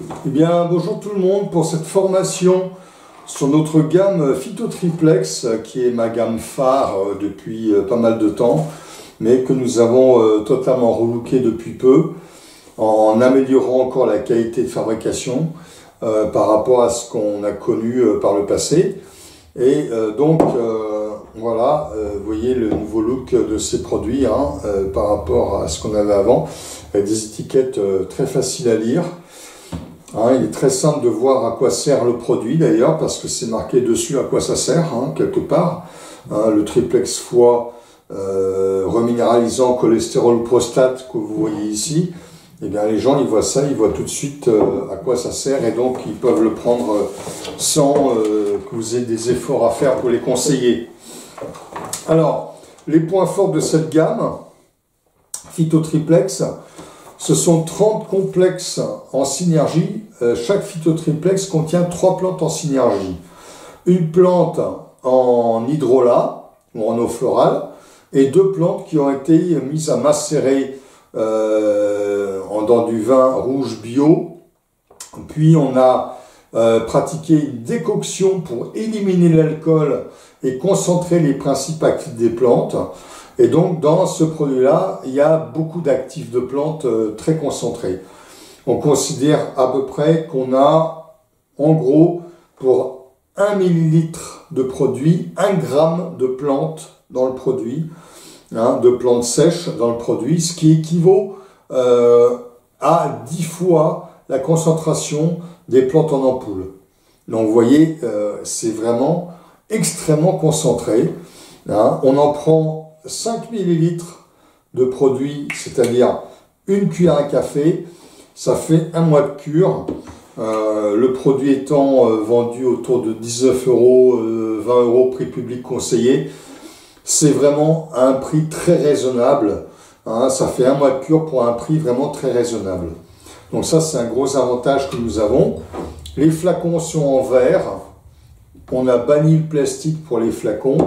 Eh bien, bonjour tout le monde pour cette formation sur notre gamme Phytotriplex, qui est ma gamme phare depuis pas mal de temps, mais que nous avons totalement relooké depuis peu, en améliorant encore la qualité de fabrication par rapport à ce qu'on a connu par le passé. Et voilà, vous voyez le nouveau look de ces produits par rapport à ce qu'on avait avant, avec des étiquettes très faciles à lire. Il est très simple de voir à quoi sert le produit d'ailleurs, parce que c'est marqué dessus à quoi ça sert, quelque part. Le triplex foie reminéralisant cholestérol prostate que vous voyez ici, eh bien les gens ils voient ça, ils voient tout de suite à quoi ça sert, et donc ils peuvent le prendre sans que vous ayez des efforts à faire pour les conseiller. Alors, les points forts de cette gamme Phytotriplex, ce sont 30 complexes en synergie. Chaque Phytotriplex contient 3 plantes en synergie. Une plante en hydrolat ou en eau florale et 2 plantes qui ont été mises à macérer dans du vin rouge bio. Puis on a pratiqué une décoction pour éliminer l'alcool et concentrer les principes actifs des plantes. Et donc, dans ce produit-là, il y a beaucoup d'actifs de plantes très concentrés. On considère à peu près qu'on a, en gros, pour 1 millilitre de produit, 1 gramme de plantes dans le produit, de plantes sèches dans le produit, ce qui équivaut à 10 fois la concentration des plantes en ampoule. Donc, vous voyez, c'est vraiment extrêmement concentré. On en prend 5 ml de produit, c'est-à-dire une cuillère à café, ça fait 1 mois de cure. Le produit étant vendu autour de 19 €, 20 € prix public conseillé, c'est vraiment un prix très raisonnable. Ça fait 1 mois de cure pour un prix vraiment très raisonnable. Donc ça, c'est un gros avantage que nous avons. Les flacons sont en verre. On a banni le plastique pour les flacons.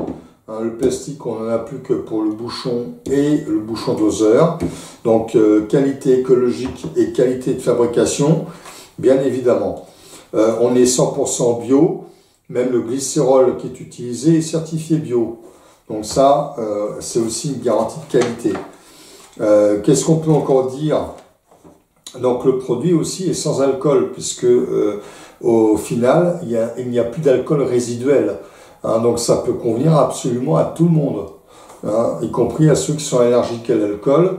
Le plastique, on n'en a plus que pour le bouchon et le bouchon doseur. Donc, qualité écologique et qualité de fabrication, bien évidemment. On est 100% bio. Même le glycérol qui est utilisé est certifié bio. Donc ça, c'est aussi une garantie de qualité. Qu'est-ce qu'on peut encore dire? Donc, le produit aussi est sans alcool, puisque au final, il n'y a plus d'alcool résiduel. Donc ça peut convenir absolument à tout le monde, y compris à ceux qui sont allergiques à l'alcool,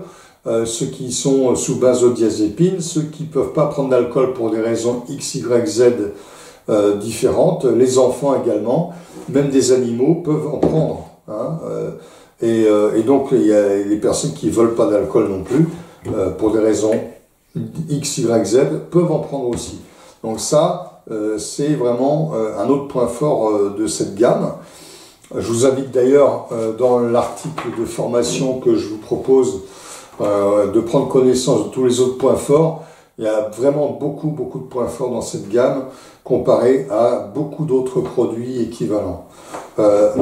ceux qui sont sous benzodiazépine, ceux qui ne peuvent pas prendre d'alcool pour des raisons X, Y, Z différentes, les enfants également, même des animaux peuvent en prendre. Et donc il y a les personnes qui ne veulent pas d'alcool non plus, pour des raisons X, Y, Z, peuvent en prendre aussi. Donc ça, c'est vraiment un autre point fort de cette gamme. Je vous invite d'ailleurs dans l'article de formation que je vous propose de prendre connaissance de tous les autres points forts. Il y a vraiment beaucoup de points forts dans cette gamme comparé à beaucoup d'autres produits équivalents.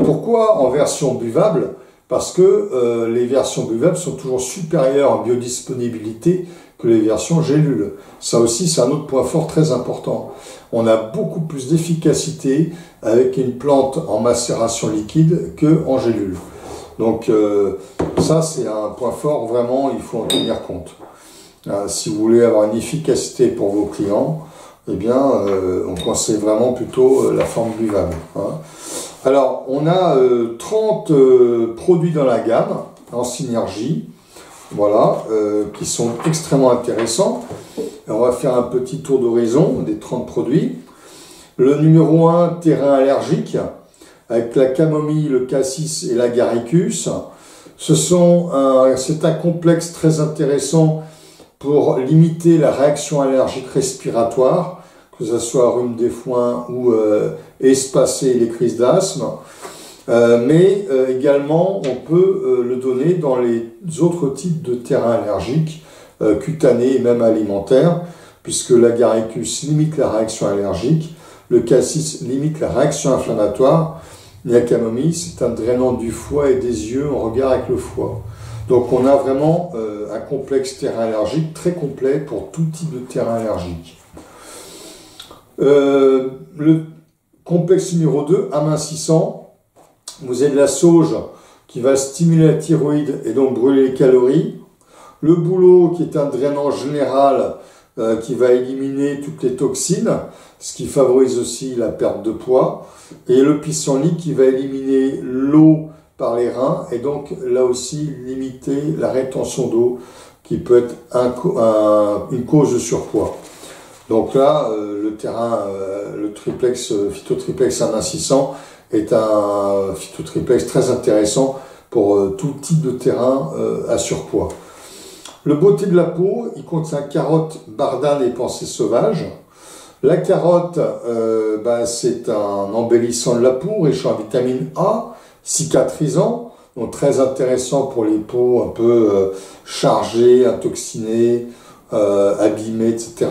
Pourquoi en version buvable? Parce que les versions buvables sont toujours supérieures en biodisponibilité que les versions gélules. Ça aussi, c'est un autre point fort très important. On a beaucoup plus d'efficacité avec une plante en macération liquide qu'en gélule. Donc ça, c'est un point fort, vraiment, il faut en tenir compte. Si vous voulez avoir une efficacité pour vos clients, eh bien, on conseille vraiment plutôt la forme buvable. Alors, on a 30 produits dans la gamme, en synergie, voilà, qui sont extrêmement intéressants. Et on va faire un petit tour d'horizon des 30 produits. Le numéro 1, terrain allergique, avec la camomille, le cassis et l'agaricus. C'est un complexe très intéressant pour limiter la réaction allergique respiratoire, que ce soit rhume des foins ou espacer les crises d'asthme. Mais également, on peut le donner dans les autres types de terrains allergiques, cutanés et même alimentaires, puisque l'agaricus limite la réaction allergique, le cassis limite la réaction inflammatoire, et la camomille, c'est un drainant du foie et des yeux en regard avec le foie. Donc on a vraiment un complexe terrain allergique très complet pour tout type de terrain allergique. Le complexe numéro 2, amincissant, vous avez de la sauge qui va stimuler la thyroïde et donc brûler les calories. Le bouleau qui est un drainant général qui va éliminer toutes les toxines, ce qui favorise aussi la perte de poids. Et le pissenlit qui va éliminer l'eau par les reins et donc là aussi limiter la rétention d'eau qui peut être une cause de surpoids. Donc là, le phytotriplex amincissant est un phytotriplex très intéressant pour tout type de terrain à surpoids. Le beauté de la peau, il contient carotte, bardane et pensée sauvage. La carotte, c'est un embellissant de la peau, riche en vitamine A, cicatrisant, donc très intéressant pour les peaux un peu chargées, intoxinées, abîmées, etc.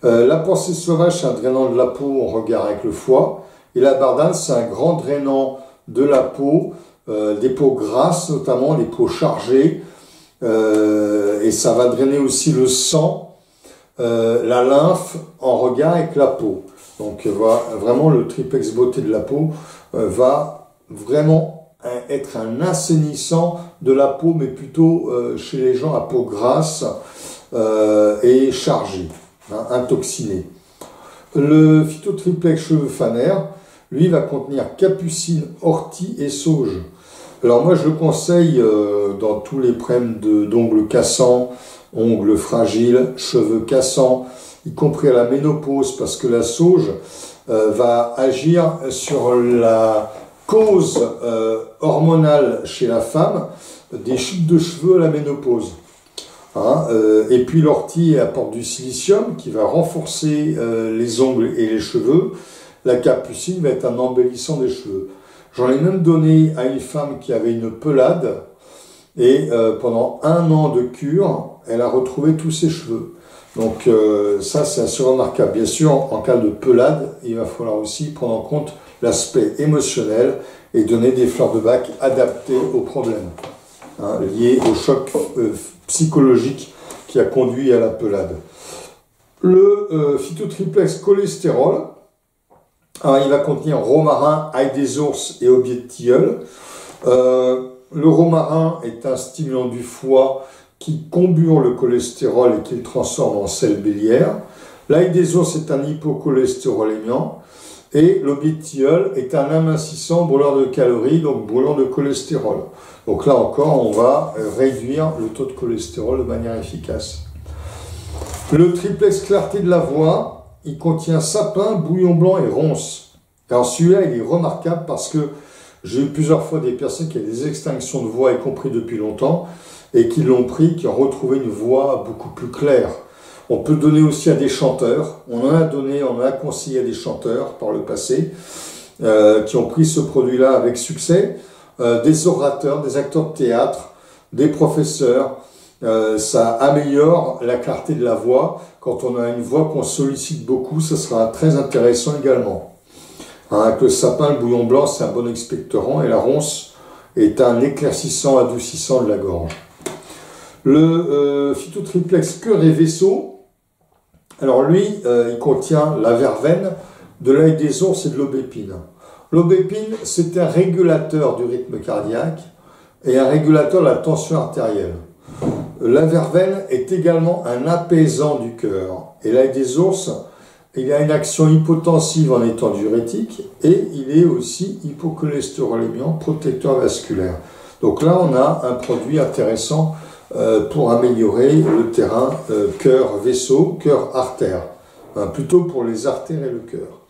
La pensée sauvage, c'est un drainant de la peau en regard avec le foie. Et la bardane, c'est un grand drainant de la peau, des peaux grasses, notamment les peaux chargées. Et ça va drainer aussi le sang, la lymphe en regard avec la peau. Donc vraiment le triplex beauté de la peau va vraiment être un assainissant de la peau, mais plutôt chez les gens à peau grasse et chargée, intoxinée. Le phytotriplex cheveux fanères, lui, va contenir capucine, ortie et sauge. Alors moi, je le conseille dans tous les problèmes d'ongles cassants, ongles fragiles, cheveux cassants, y compris à la ménopause, parce que la sauge va agir sur la cause hormonale chez la femme des chutes de cheveux à la ménopause. Et puis l'ortie apporte du silicium qui va renforcer les ongles et les cheveux. La capucine va être un embellissant des cheveux. J'en ai même donné à une femme qui avait une pelade et pendant 1 an de cure, elle a retrouvé tous ses cheveux. Donc ça, c'est assez remarquable. Bien sûr, en cas de pelade, il va falloir aussi prendre en compte l'aspect émotionnel et donner des fleurs de bac adaptées aux problèmes, liés au choc psychologique qui a conduit à la pelade. Le phytotriplex cholestérol, il va contenir romarin, ail des ours et aubier de tilleul. Le romarin est un stimulant du foie qui combure le cholestérol et qui le transforme en sel biliaire. L'ail des ours est un hypocholestérolémiant. Et l'aubier de tilleul est un amincissant brûleur de calories, donc brûlant de cholestérol. Donc là encore, on va réduire le taux de cholestérol de manière efficace. Le triplex clarté de la voix, il contient sapin, bouillon blanc et ronce. Alors celui-là, il est remarquable parce que j'ai eu plusieurs fois des personnes qui ont des extinctions de voix, y compris depuis longtemps, et qui l'ont pris, qui ont retrouvé une voix beaucoup plus claire. On peut donner aussi à des chanteurs. On en a donné, on a conseillé à des chanteurs par le passé qui ont pris ce produit-là avec succès. Des orateurs, des acteurs de théâtre, des professeurs. Ça améliore la clarté de la voix. Quand on a une voix qu'on sollicite beaucoup, ça sera très intéressant également. Avec le sapin, le bouillon blanc, c'est un bon expectorant et la ronce est un éclaircissant, adoucissant de la gorge. Le phytotriplex cœur et vaisseau, alors lui, il contient la verveine, de l'ail des ours et de l'aubépine. L'aubépine, c'est un régulateur du rythme cardiaque et un régulateur de la tension artérielle. La verveine est également un apaisant du cœur. Et l'ail des ours, il a une action hypotensive en étant diurétique et il est aussi hypocholestérolémiant, protecteur vasculaire. Donc là, on a un produit intéressant pour améliorer le terrain cœur-vaisseau, cœur-artère, plutôt pour les artères et le cœur.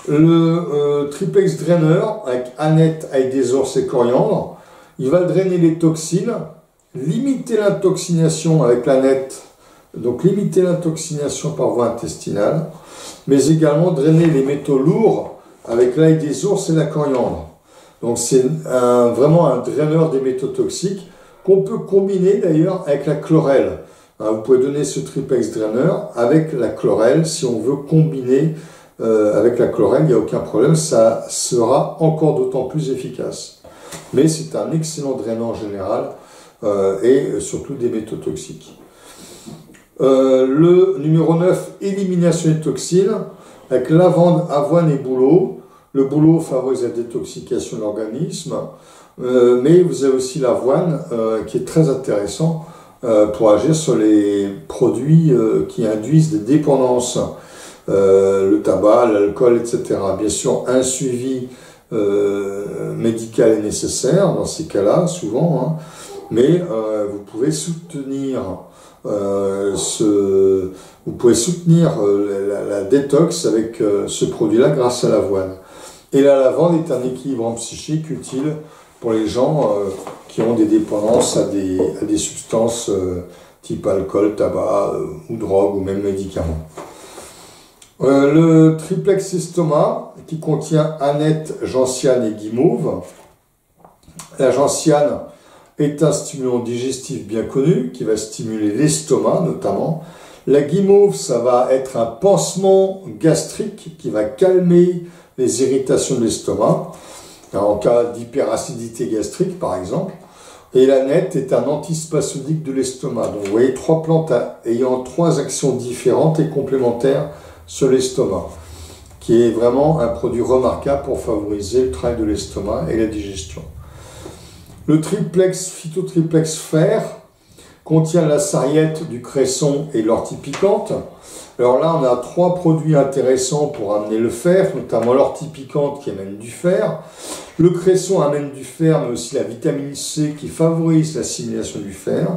Le triplex draineur avec aneth, ail des ours et coriandre, il va drainer les toxines, limiter l'intoxination avec l'aneth, donc limiter l'intoxination par voie intestinale, mais également drainer les métaux lourds avec l'ail des ours et la coriandre. Donc c'est vraiment un draineur des métaux toxiques qu'on peut combiner d'ailleurs avec la chlorelle. Vous pouvez donner ce triplex draineur avec la chlorelle. Si on veut combiner avec la chlorelle, il n'y a aucun problème, ça sera encore d'autant plus efficace. Mais c'est un excellent drainant général et surtout des métaux toxiques. Le numéro 9, élimination des toxines, avec lavande, avoine et bouleau. Le bouleau favorise la détoxication de l'organisme, mais vous avez aussi l'avoine qui est très intéressant pour agir sur les produits qui induisent des dépendances, le tabac, l'alcool, etc. Bien sûr, un suivi médical est nécessaire dans ces cas-là, souvent, hein, mais vous pouvez soutenir la détox avec ce produit-là grâce à l'avoine. Et la lavande est un équilibrant psychique utile pour les gens qui ont des dépendances à des substances type alcool, tabac ou drogue ou même médicaments. Le triplex estomac qui contient aneth, gentiane et guimauve. La gentiane est un stimulant digestif bien connu qui va stimuler l'estomac notamment. La guimauve, ça va être un pansement gastrique qui va calmer les irritations de l'estomac, en cas d'hyperacidité gastrique par exemple. Et l'aneth est un antispasmodique de l'estomac. Donc vous voyez, 3 plantes ayant 3 actions différentes et complémentaires sur l'estomac, qui est vraiment un produit remarquable pour favoriser le travail de l'estomac et la digestion. Le triplex, phytotriplex fer, contient la sarriette, du cresson et l'ortie piquante. Alors là, on a 3 produits intéressants pour amener le fer, notamment l'ortie piquante qui amène du fer. Le cresson amène du fer, mais aussi la vitamine C qui favorise l'assimilation du fer.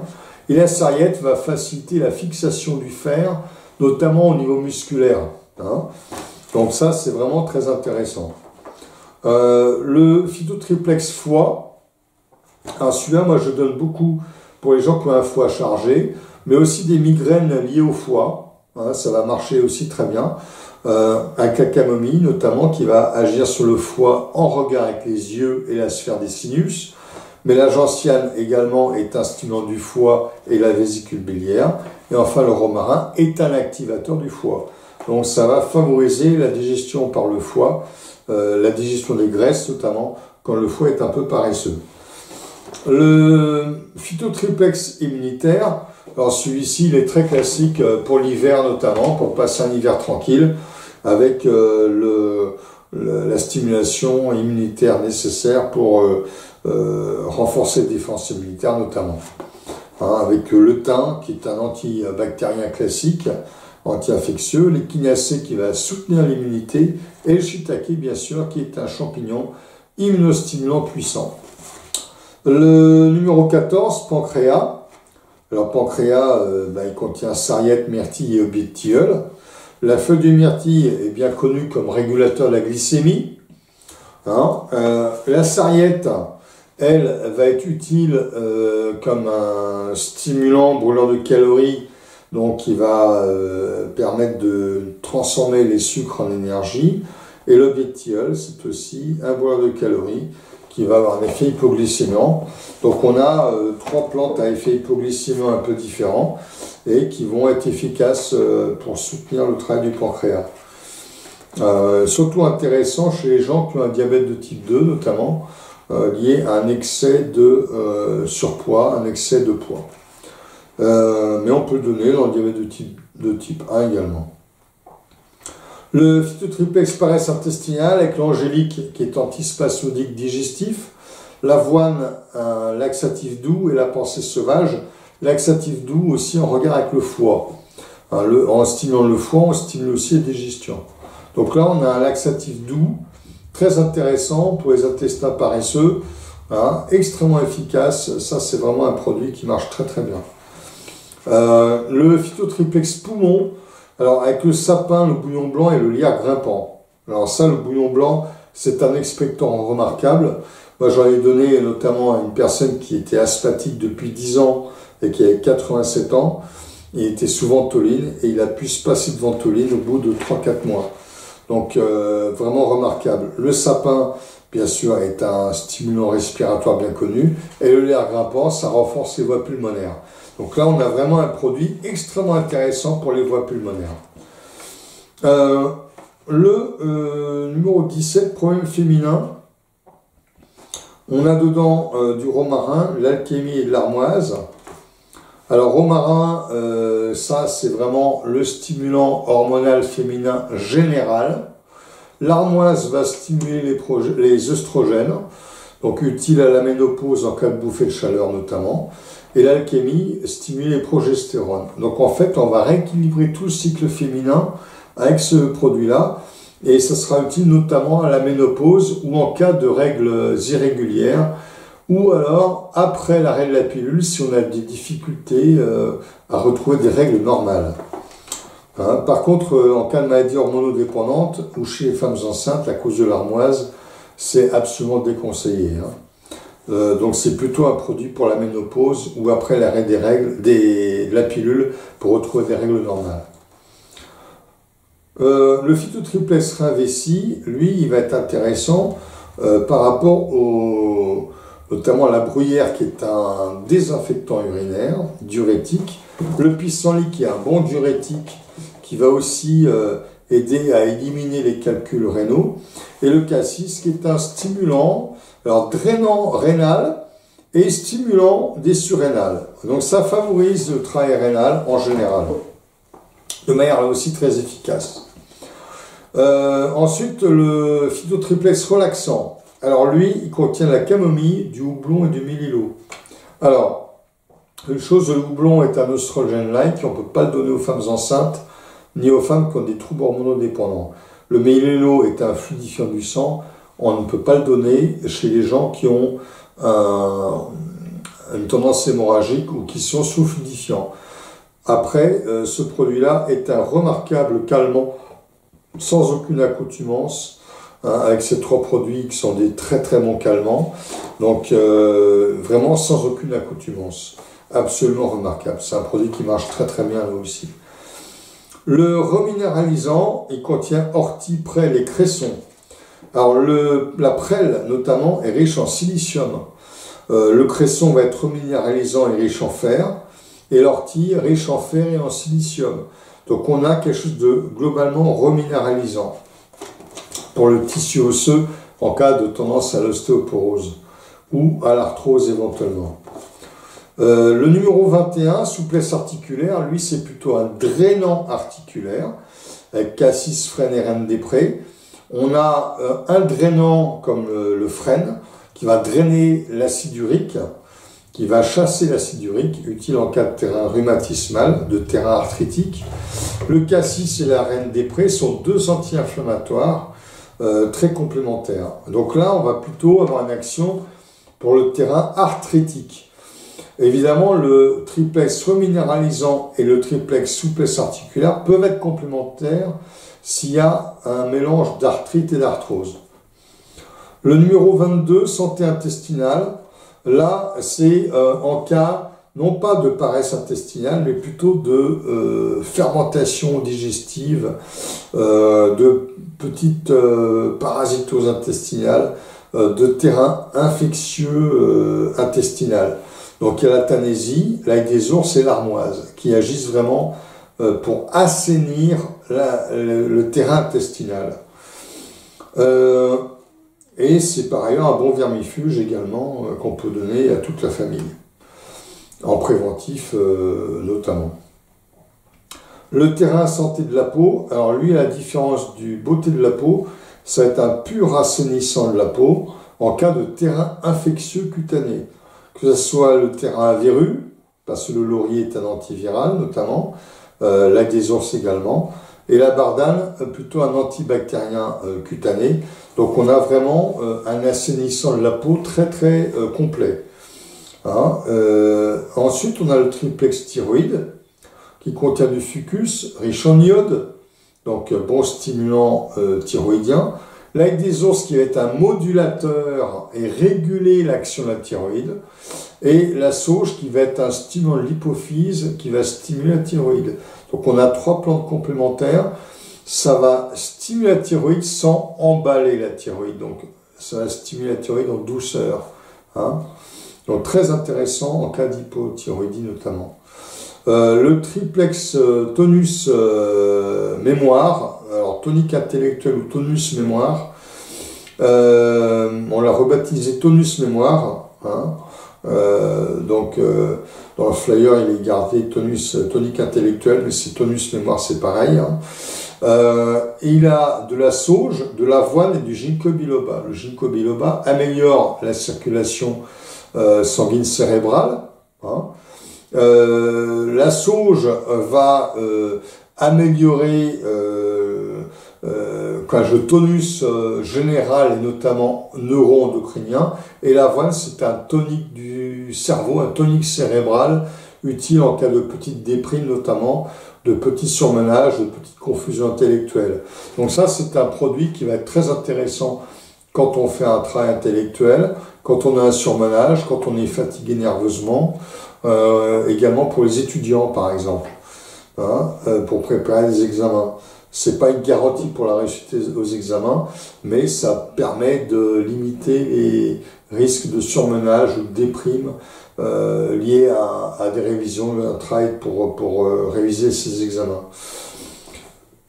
Et la sarriette va faciliter la fixation du fer, notamment au niveau musculaire. Hein. Donc ça, c'est vraiment très intéressant. Le phytotriplex foie, celui-là, moi, je donne beaucoup pour les gens qui ont un foie chargé, mais aussi des migraines liées au foie. Hein, ça va marcher aussi très bien. Un cacamomille, notamment, qui va agir sur le foie en regard avec les yeux et la sphère des sinus. Mais la gentiane également est un stimulant du foie et la vésicule biliaire. Et enfin, le romarin est un activateur du foie. Donc ça va favoriser la digestion par le foie, la digestion des graisses notamment, quand le foie est un peu paresseux. Le phytotriplex immunitaire, alors celui-ci il est très classique pour l'hiver notamment, pour passer un hiver tranquille, avec la stimulation immunitaire nécessaire pour renforcer les défenses immunitaires notamment. Hein, avec le thym qui est un antibactérien classique, anti-infectieux, l'échinacée qui va soutenir l'immunité, et le shiitake bien sûr qui est un champignon immunostimulant puissant. Le numéro 14, pancréas. Alors pancréas, il contient sarriette, myrtille et aubier de tilleul. La feuille de myrtille est bien connue comme régulateur de la glycémie. Hein, la sarriette, elle, va être utile comme un stimulant brûlant de calories, donc qui va permettre de transformer les sucres en énergie. Et l'aubier de tilleul, c'est aussi un brûleur de calories qui va avoir un effet hypoglycémiant. Donc on a 3 plantes à effet hypoglycémiant un peu différents et qui vont être efficaces pour soutenir le travail du pancréas. Surtout intéressant chez les gens qui ont un diabète de type 2 notamment, lié à un excès de surpoids, un excès de poids. Mais on peut le donner dans le diabète de type 1 également. Le phytotriplex paresse intestinal avec l'angélique qui est antispasmodique digestif, l'avoine un laxatif doux et la pensée sauvage, laxatif doux aussi en regard avec le foie. Hein, en stimulant le foie, on stimule aussi la digestion. Donc là, on a un laxatif doux, très intéressant pour les intestins paresseux, hein, extrêmement efficace. Ça, c'est vraiment un produit qui marche très très bien. Le phytotriplex poumon, alors avec le sapin, le bouillon blanc et le lierre grimpant. Alors ça, le bouillon blanc, c'est un expectorant remarquable. Moi, j'en ai donné notamment à une personne qui était asthmatique depuis 10 ans et qui avait 87 ans. Il était sous ventoline et il a pu se passer de ventoline au bout de 3-4 mois. Donc, vraiment remarquable. Le sapin, bien sûr, est un stimulant respiratoire bien connu. Et le lierre grimpant, ça renforce les voies pulmonaires. Donc là, on a vraiment un produit extrêmement intéressant pour les voies pulmonaires. Numéro 17, problème féminin. On a dedans du romarin, l'alchémie et de l'armoise. Alors romarin, ça c'est vraiment le stimulant hormonal féminin général. L'armoise va stimuler les œstrogènes, donc utile à la ménopause en cas de bouffée de chaleur notamment. Et l'alchémie stimule les progestérones. Donc en fait, on va rééquilibrer tout le cycle féminin avec ce produit-là. Et ça sera utile notamment à la ménopause ou en cas de règles irrégulières. Ou alors après l'arrêt de la pilule, si on a des difficultés à retrouver des règles normales. Hein, par contre, en cas de maladie hormonodépendante ou chez les femmes enceintes, à cause de l'armoise, c'est absolument déconseillé. Hein. Donc c'est plutôt un produit pour la ménopause ou après l'arrêt des règles, de la pilule pour retrouver des règles normales. Le phytotriplex Rinvesi, lui, il va être intéressant par rapport notamment à la bruyère qui est un désinfectant urinaire, diurétique. Le pissenlit qui est un bon diurétique qui va aussi aider à éliminer les calculs rénaux. Et le cassis qui est un stimulant, alors drainant rénal et stimulant des surrénales. Donc ça favorise le travail rénal en général, de manière là aussi très efficace. Ensuite, le phytotriplex relaxant. Alors lui, il contient la camomille, du houblon et du mélilo. Alors, une chose, le houblon est un oestrogène-like, on ne peut pas le donner aux femmes enceintes, ni aux femmes qui ont des troubles hormonodépendants. Le mélilo est un fluidifiant du sang, on ne peut pas le donner chez les gens qui ont une tendance hémorragique ou qui sont sous fluidifiants. Après, ce produit-là est un remarquable calmant, sans aucune accoutumance, hein, avec ces trois produits qui sont des très très bons calmants, donc vraiment sans aucune accoutumance, absolument remarquable. C'est un produit qui marche très très bien là aussi. Le reminéralisant, il contient ortie, prêle et cresson. Alors la prêle notamment est riche en silicium. Le cresson va être reminéralisant et riche en fer, et l'ortie riche en fer et en silicium. Donc on a quelque chose de globalement reminéralisant pour le tissu osseux en cas de tendance à l'ostéoporose ou à l'arthrose éventuellement. Le numéro 21, souplesse articulaire, lui c'est plutôt un drainant articulaire avec cassis, frêne et reine des prés. On a un drainant comme le frêne qui va drainer l'acide urique, qui va chasser l'acide urique, utile en cas de terrain rhumatismal, de terrain arthritique. Le cassis et la reine des prés sont deux anti-inflammatoires très complémentaires. Donc là, on va plutôt avoir une action pour le terrain arthritique. Évidemment, le triplex reminéralisant et le triplex souplesse articulaire peuvent être complémentaires s'il y a un mélange d'arthrite et d'arthrose. Le numéro 22, santé intestinale, là, c'est en cas, non pas de paresse intestinale, mais plutôt de fermentation digestive, de petites parasitoses intestinales, de terrain infectieux intestinal. Donc il y a la tanésie, l'ail des ours et l'armoise, qui agissent vraiment pour assainir le terrain intestinal. Et c'est par ailleurs un bon vermifuge également qu'on peut donner à toute la famille, en préventif notamment. Le terrain santé de la peau, alors lui, à la différence du beauté de la peau, ça va être un pur assainissant de la peau en cas de terrain infectieux cutané. Que ce soit le terrain à verrues, parce que le laurier est un antiviral notamment, l'ail des ours également, et la bardane, plutôt un antibactérien cutané. Donc on a vraiment un assainissant de la peau très très complet. Hein, ensuite on a le triplex thyroïde, qui contient du fucus, riche en iode, donc bon stimulant thyroïdien. L'ail des ours qui va être un modulateur et réguler l'action de la thyroïde. Et la sauge qui va être un stimulant de l'hypophyse qui va stimuler la thyroïde. Donc on a trois plantes complémentaires. Ça va stimuler la thyroïde sans emballer la thyroïde. Donc ça va stimuler la thyroïde en douceur. Hein. Donc très intéressant en cas d'hypothyroïdie notamment. Le triplex tonus mémoire, alors tonique intellectuel ou tonus mémoire, on l'a rebaptisé tonus mémoire, hein. Dans le flyer, il est gardé tonique intellectuel, mais c'est tonus mémoire, c'est pareil. Hein. Il a de la sauge, de l'avoine et du ginkgo biloba. Le ginkgo biloba améliore la circulation sanguine cérébrale. Hein. La sauge va améliorer le tonus général et notamment neuro-endocrinien, et l'avoine c'est un tonique du cerveau, un tonique cérébral utile en cas de petite déprime notamment, de petits surmenages, de petites confusions intellectuelles. Donc ça c'est un produit qui va être très intéressant quand on fait un travail intellectuel, quand on a un surmenage, quand on est fatigué nerveusement, également pour les étudiants par exemple, hein, pour préparer les examens. C'est pas une garantie pour la réussite aux examens, mais ça permet de limiter les risques de surmenage ou de déprime liés à des révisions, un travail pour réviser ces examens.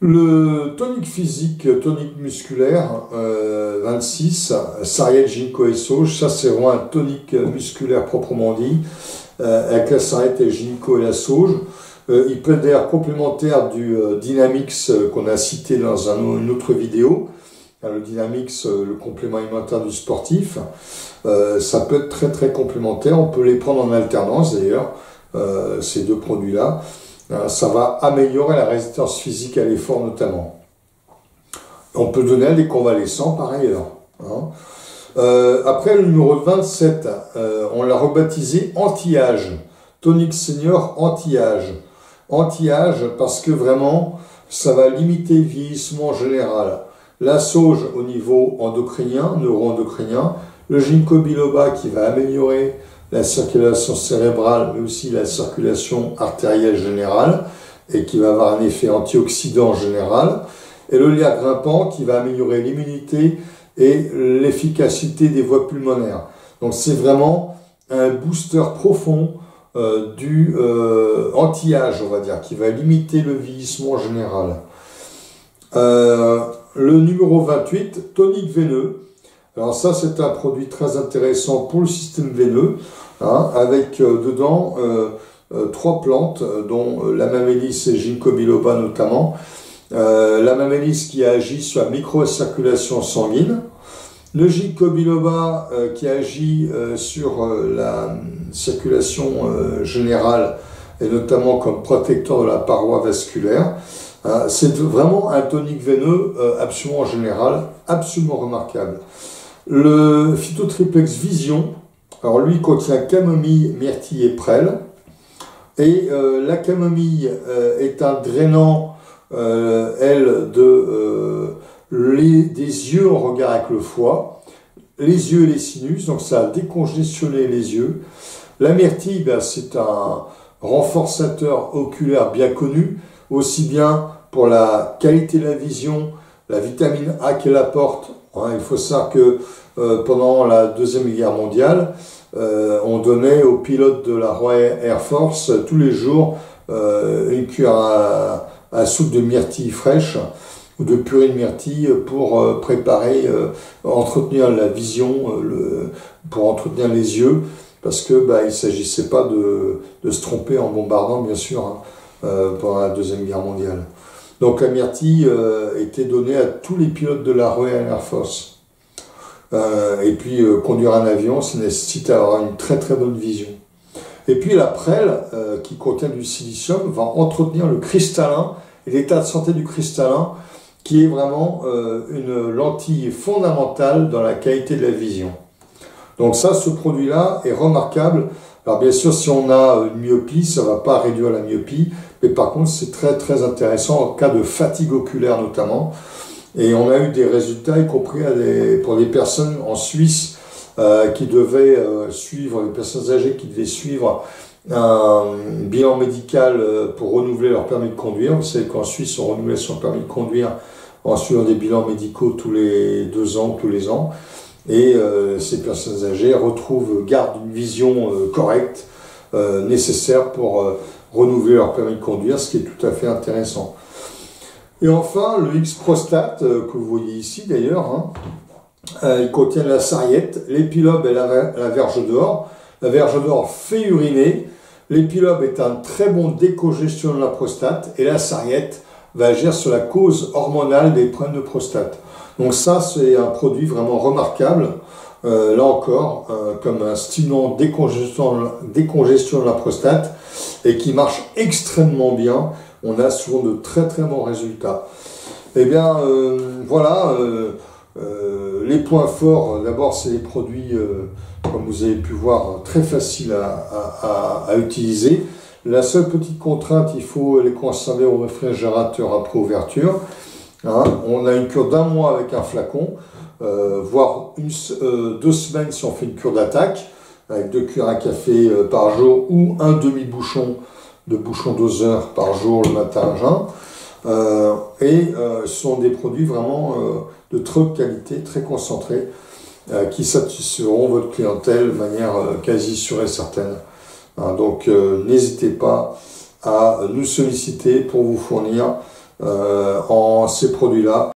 Le tonique physique, tonique musculaire, 26, sarriette, ginkgo et sauge, ça c'est vraiment un tonique musculaire proprement dit, avec la sarriette et le ginkgo et la sauge. Il peut être d'ailleurs complémentaire du Dynamix qu'on a cité dans une autre vidéo. Le Dynamix, le complément alimentaire du sportif, ça peut être très très complémentaire. On peut les prendre en alternance d'ailleurs, ces deux produits-là. Ça va améliorer la résistance physique à l'effort notamment. On peut donner à des convalescents par ailleurs. Hein. Après le numéro 27, on l'a rebaptisé anti-âge. Tonique senior anti-âge. Anti-âge parce que vraiment, ça va limiter le vieillissement général. La sauge au niveau endocrinien, neuro-endocrinien, le ginkgo biloba qui va améliorer la circulation cérébrale, mais aussi la circulation artérielle générale, et qui va avoir un effet antioxydant général, et le lierre grimpant qui va améliorer l'immunité et l'efficacité des voies pulmonaires. Donc c'est vraiment un booster profond du anti-âge, on va dire, qui va limiter le vieillissement général. Le numéro 28, tonique veineux. Alors ça, c'est un produit très intéressant pour le système veineux, hein, avec dedans 3 plantes, dont la mamélis et ginkgo biloba notamment. La mamélis qui agit sur la microcirculation sanguine, le ginkgo biloba qui agit sur la circulation générale et notamment comme protecteur de la paroi vasculaire. C'est vraiment un tonique veineux absolument général, absolument remarquable. Le phytotriplex Vision, alors lui contient camomille, myrtille et prêle. Et la camomille est un drainant, elle, des yeux en regard avec le foie, les yeux et les sinus, donc ça a décongestionné les yeux. La myrtille, ben, c'est un renforçateur oculaire bien connu, aussi bien pour la qualité de la vision, la vitamine A qu'elle apporte. Hein, il faut savoir que pendant la Deuxième Guerre mondiale, on donnait aux pilotes de la Royal Air Force tous les jours une cuillère à soupe de myrtille fraîche ou de purée de myrtille pour préparer, entretenir la vision, pour entretenir les yeux, parce que il ne s'agissait pas de se tromper en bombardant, bien sûr, hein, pendant la Deuxième Guerre mondiale. Donc la myrtille était donnée à tous les pilotes de la Royal Air Force. Et puis conduire un avion, ça nécessite d'avoir une très très bonne vision. Et puis la prêle, qui contient du silicium, va entretenir le cristallin et l'état de santé du cristallin, qui est vraiment une lentille fondamentale dans la qualité de la vision. Donc ça, ce produit-là est remarquable. Alors bien sûr, si on a une myopie, ça ne va pas réduire la myopie, mais par contre, c'est très très intéressant en cas de fatigue oculaire notamment. Et on a eu des résultats, y compris pour des personnes en Suisse qui devaient suivre, les personnes âgées qui devaient suivre un bilan médical pour renouveler leur permis de conduire. Vous savez qu'en Suisse, on renouvelle son permis de conduire en suivant des bilans médicaux tous les 2 ans, tous les ans. Et ces personnes âgées gardent une vision correcte, nécessaire pour renouveler leur permis de conduire, ce qui est tout à fait intéressant. Et enfin, le X-Prostate, que vous voyez ici d'ailleurs, hein, il contient la sarriette, l'épilobe et la verge d'or. La verge d'or fait uriner. L'épilobe est un très bon décongestion de la prostate. Et la sarriette va agir sur la cause hormonale des problèmes de prostate. Donc ça, c'est un produit vraiment remarquable. Là encore, comme un stimulant décongestion de la prostate et qui marche extrêmement bien. On a souvent de très très bons résultats. Eh bien, voilà, les points forts, d'abord, c'est les produits, comme vous avez pu voir, très faciles à utiliser. La seule petite contrainte, il faut les conserver au réfrigérateur après ouverture. Hein. On a une cure d'1 mois avec un flacon, voire 2 semaines si on fait une cure d'attaque, avec 2 cuillères à café par jour ou un demi-bouchon de bouchon doseur par jour le matin à jeun. Ce sont des produits vraiment de très haute qualité, très concentrés, qui satisferont votre clientèle de manière quasi sûre et certaine. Hein, donc n'hésitez pas à nous solliciter pour vous fournir ces produits-là.